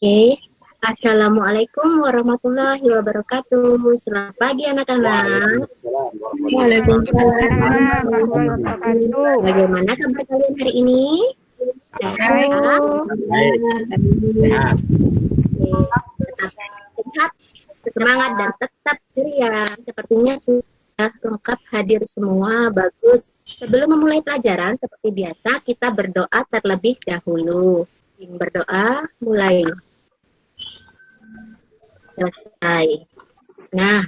Oke. Assalamualaikum warahmatullahi wabarakatuh. Selamat pagi anak-anak. Waalaikumsalam warahmatullahi wabarakatuh. Bagaimana kabar kalian hari ini? Baik, Bu. Sehat. Oke. Tetap sehat, semangat dan tetap ceria. Sepertinya sudah lengkap hadir semua. Bagus. Sebelum memulai pelajaran, seperti biasa kita berdoa terlebih dahulu. Berdoa mulai. Selesai. Nah,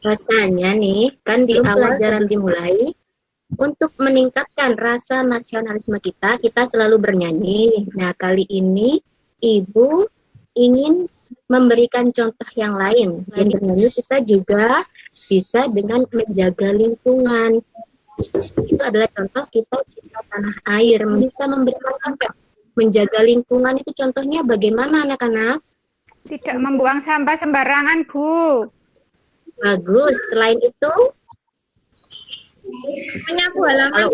rasanya nih, kan di awal pelajaran dimulai, untuk meningkatkan rasa nasionalisme kita selalu bernyanyi. Nah, kali ini Ibu ingin memberikan contoh yang lain. Jadi bernyanyi kita juga bisa dengan menjaga lingkungan. Itu adalah contoh kita cinta tanah air. Bisa memberikan contoh. Menjaga lingkungan itu contohnya bagaimana anak-anak? Tidak membuang sampah sembarangan, Bu. Bagus. Selain itu, menyapu halaman.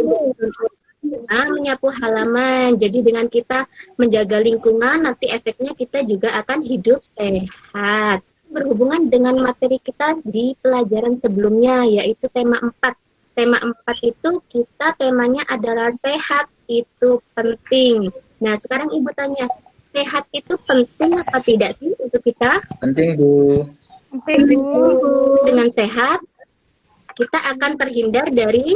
Menyapu halaman. Jadi dengan kita menjaga lingkungan, nanti efeknya kita juga akan hidup sehat. Berhubungan dengan materi kita di pelajaran sebelumnya, yaitu tema 4. Tema 4 itu temanya adalah sehat itu penting. Nah, sekarang Ibu tanya, sehat itu penting apa tidak sih untuk kita? Penting, Bu. Penting, Bu. Dengan sehat, kita akan terhindar dari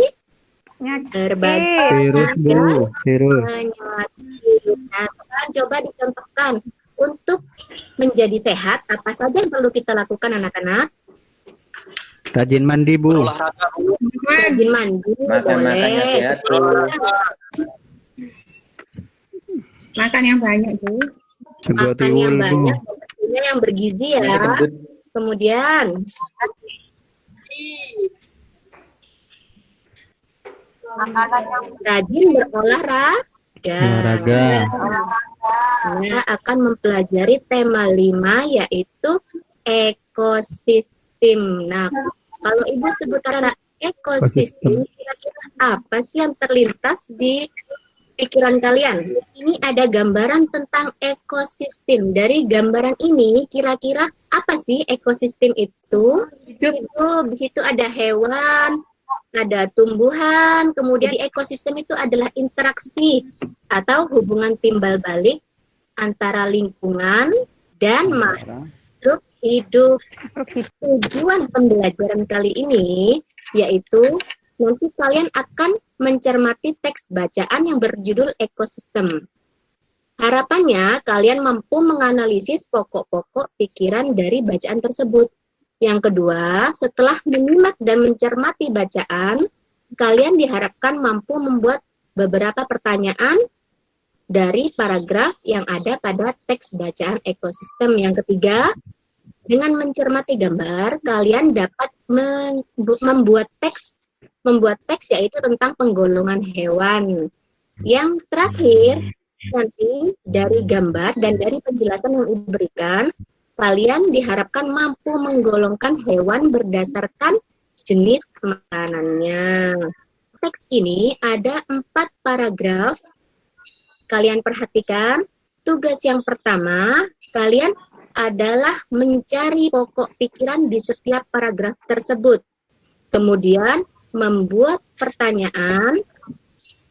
berbagai penyakit. Nah, sekarang coba dicontohkan. Untuk menjadi sehat, apa saja yang perlu kita lakukan anak-anak? Rajin mandi, Bu. Rajin mandi, Makan-makannya boleh. sehat, Bu. Makan yang banyak, Bu. Makan yang banyak, tentunya yang bergizi ya. Kemudian rajin berolahraga. Kita akan mempelajari tema 5 yaitu ekosistem. Nah, kalau Ibu sebutkan ekosistem, kira-kira apa sih yang terlintas di pikiran kalian? Ini ada gambaran tentang ekosistem. Dari gambaran ini, kira-kira apa sih ekosistem itu? Hidup. Di situ ada hewan, ada tumbuhan, kemudian di ekosistem itu adalah interaksi atau hubungan timbal balik antara lingkungan dan makhluk hidup. Tujuan pembelajaran kali ini yaitu nanti kalian akan mencermati teks bacaan yang berjudul ekosistem. Harapannya kalian mampu menganalisis pokok-pokok pikiran dari bacaan tersebut. Yang kedua, setelah menyimak dan mencermati bacaan, kalian diharapkan mampu membuat beberapa pertanyaan dari paragraf yang ada pada teks bacaan ekosistem. Yang ketiga, dengan mencermati gambar, kalian dapat membuat teks yaitu tentang penggolongan hewan. Yang terakhir, nanti dari gambar dan dari penjelasan yang diberikan, kalian diharapkan mampu menggolongkan hewan berdasarkan jenis makanannya. Teks ini ada 4 paragraf. Kalian perhatikan, tugas yang pertama, kalian adalah mencari pokok pikiran di setiap paragraf tersebut. Kemudian, membuat pertanyaan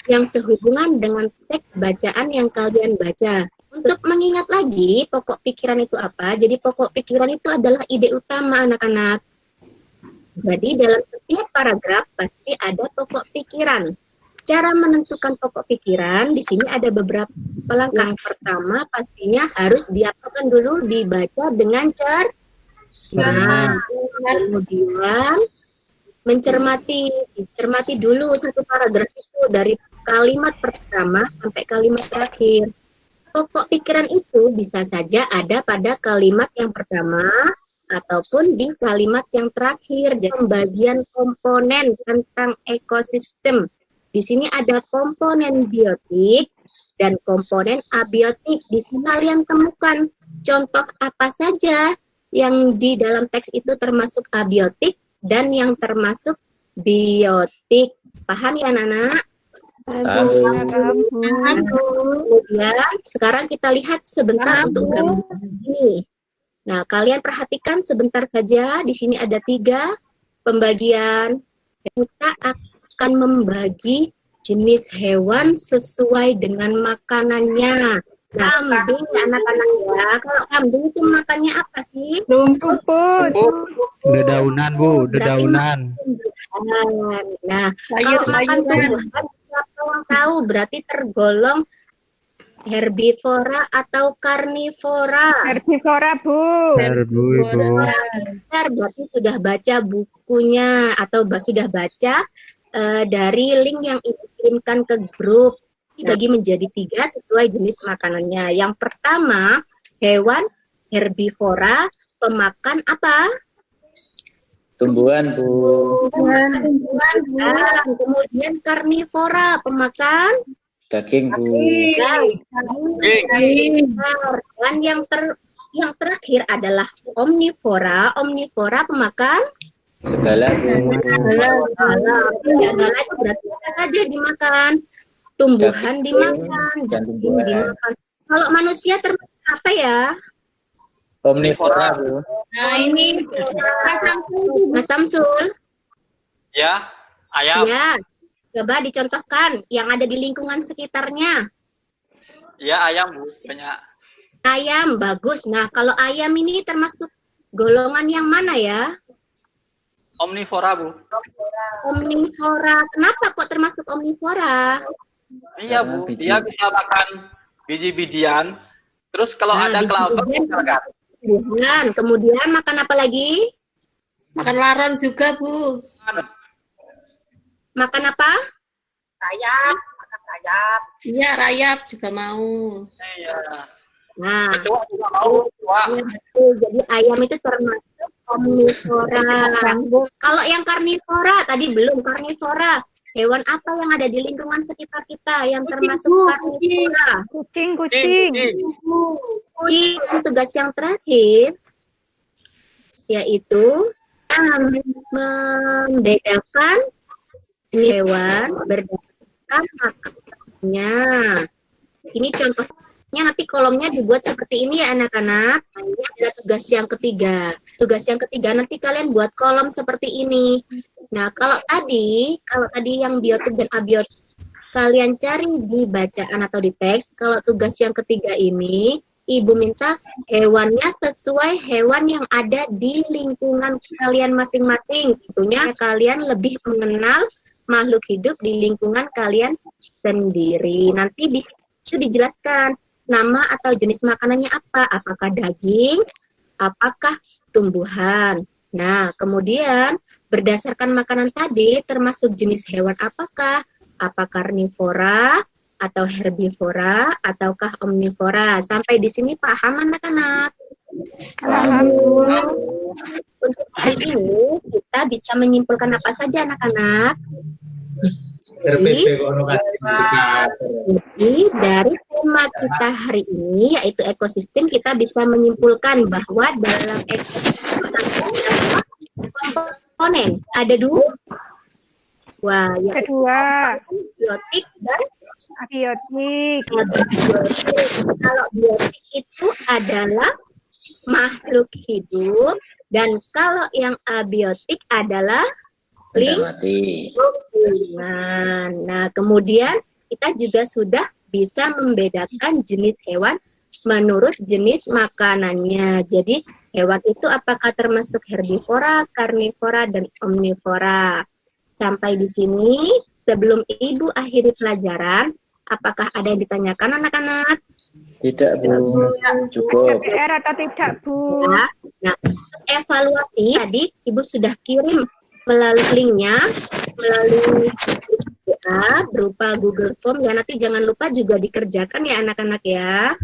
yang sehubungan dengan teks bacaan yang kalian baca. Untuk mengingat lagi pokok pikiran itu apa, jadi pokok pikiran itu adalah ide utama anak-anak. Jadi dalam setiap paragraf pasti ada pokok pikiran. Cara menentukan pokok pikiran, di sini ada beberapa langkah. Pertama pastinya harus diapakan dulu, dibaca dengan cermat. Kemudian cermati dulu satu paragraf itu dari kalimat pertama sampai kalimat terakhir. Pokok pikiran itu bisa saja ada pada kalimat yang pertama ataupun di kalimat yang terakhir. Jadi pembagian komponen tentang ekosistem. Di sini ada komponen biotik dan komponen abiotik. Di sini kalian temukan contoh apa saja yang di dalam teks itu termasuk abiotik dan yang termasuk biotik. Paham ya anak-anak? Paham, Bu. Paham, Bu. Kemudian sekarang kita lihat sebentar untuk gambar ini. Nah, kalian perhatikan sebentar saja. Di sini ada 3 pembagian. Kita akan membagi jenis hewan sesuai dengan makanannya. Kambing ya anak-anak ya. Kalau kambing itu makannya apa sih? Rumput. Dedaunan, Bu. Dedaunan. Nah, kalau makan tumbuhan, siapa yang tahu berarti tergolong herbivora atau karnivora? Herbivora, Bu. Bu, Ibu. Benar, berarti sudah baca bukunya atau sudah baca dari link yang ibu kirimkan ke grup. Dibagi menjadi 3 sesuai jenis makanannya. Yang pertama, hewan herbivora pemakan apa? Tumbuhan, Bu. Tumbuhan. Kemudian karnivora pemakan Daging, Bu. Dan yang terakhir adalah omnivora. Omnivora pemakan Segala, Bu. segala itu berarti apa saja dimakan. Tumbuhan dimakan, dan daging tumbuhan. dimakan. Kalau manusia termasuk apa ya? Omnivora, Bu. Nah, ini Mas Samsul, Ya, ayam. ya. Coba dicontohkan yang ada di lingkungan sekitarnya. Ya, ayam, Bu. Banyak. Ayam, bagus. Nah, kalau ayam ini termasuk golongan yang mana ya? Omnivora, Bu. Omnivora. Kenapa kok termasuk omnivora? Iya, Karena Bu. biji. Dia bisa makan biji-bijian. Terus kalau Nah, ada kelapa, biji-bijian. makan. Kemudian makan apa lagi? Makan laron juga, Bu. Makan apa? Iya, rayap juga mau. Iya. Nah, Kecoa juga mau. Kecoa. iya betul. Jadi ayam itu termasuk omnivora. Kalau yang karnivora tadi belum karnivora. Hewan apa yang ada di lingkungan sekitar kita yang termasuk karnivora? Kucing. Kucing. Kucing. Tugas yang terakhir yaitu membedakan hewan berdasarkan makanannya. Ini contohnya nanti kolomnya dibuat seperti ini ya anak-anak. Ini ada tugas yang ketiga. Tugas yang ketiga nanti kalian buat kolom seperti ini. Nah, kalau tadi yang biotik dan abiotik kalian cari di bacaan atau di teks. Kalau tugas yang ketiga ini Ibu minta hewannya sesuai hewan yang ada di lingkungan kalian masing-masing. Tentunya kalian lebih mengenal makhluk hidup di lingkungan kalian sendiri. Nanti di situ dijelaskan nama atau jenis makanannya apa. Apakah daging, apakah tumbuhan. Nah, kemudian berdasarkan makanan tadi termasuk jenis hewan apakah karnivora, atau herbivora, ataukah omnivora. Sampai di sini paham anak-anak? Paham, Bu. Untuk hari ini kita bisa menyimpulkan apa saja anak-anak? Jadi dari tema kita hari ini yaitu ekosistem, kita bisa menyimpulkan bahwa dalam ekosistem ada komponen. Ada 2. Wah, ya, Kedua, biotik dan abiotik. Kalau biotik itu adalah makhluk hidup dan kalau yang abiotik adalah Benda mati. lingkungan. Nah, kemudian kita juga sudah bisa membedakan jenis hewan menurut jenis makanannya. Jadi, hewan itu apakah termasuk herbivora, karnivora, dan omnivora. Sampai di sini, sebelum Ibu akhiri pelajaran, apakah ada yang ditanyakan anak-anak? Tidak, Bu. Cukup. PR atau tidak, Bu? Ya. Nah, untuk evaluasi tadi Ibu sudah kirim melalui linknya, melalui WA berupa Google Form. Ya, nanti jangan lupa juga dikerjakan ya anak-anak ya.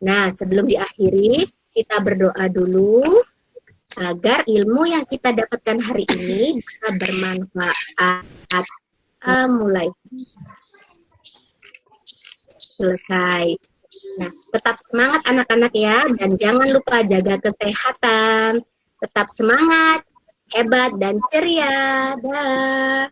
Nah, sebelum diakhiri, kita berdoa dulu agar ilmu yang kita dapatkan hari ini bisa bermanfaat. Mulai. Selesai. Nah, tetap semangat anak-anak ya, dan jangan lupa jaga kesehatan. Tetap semangat. hebat dan ceria. Dah.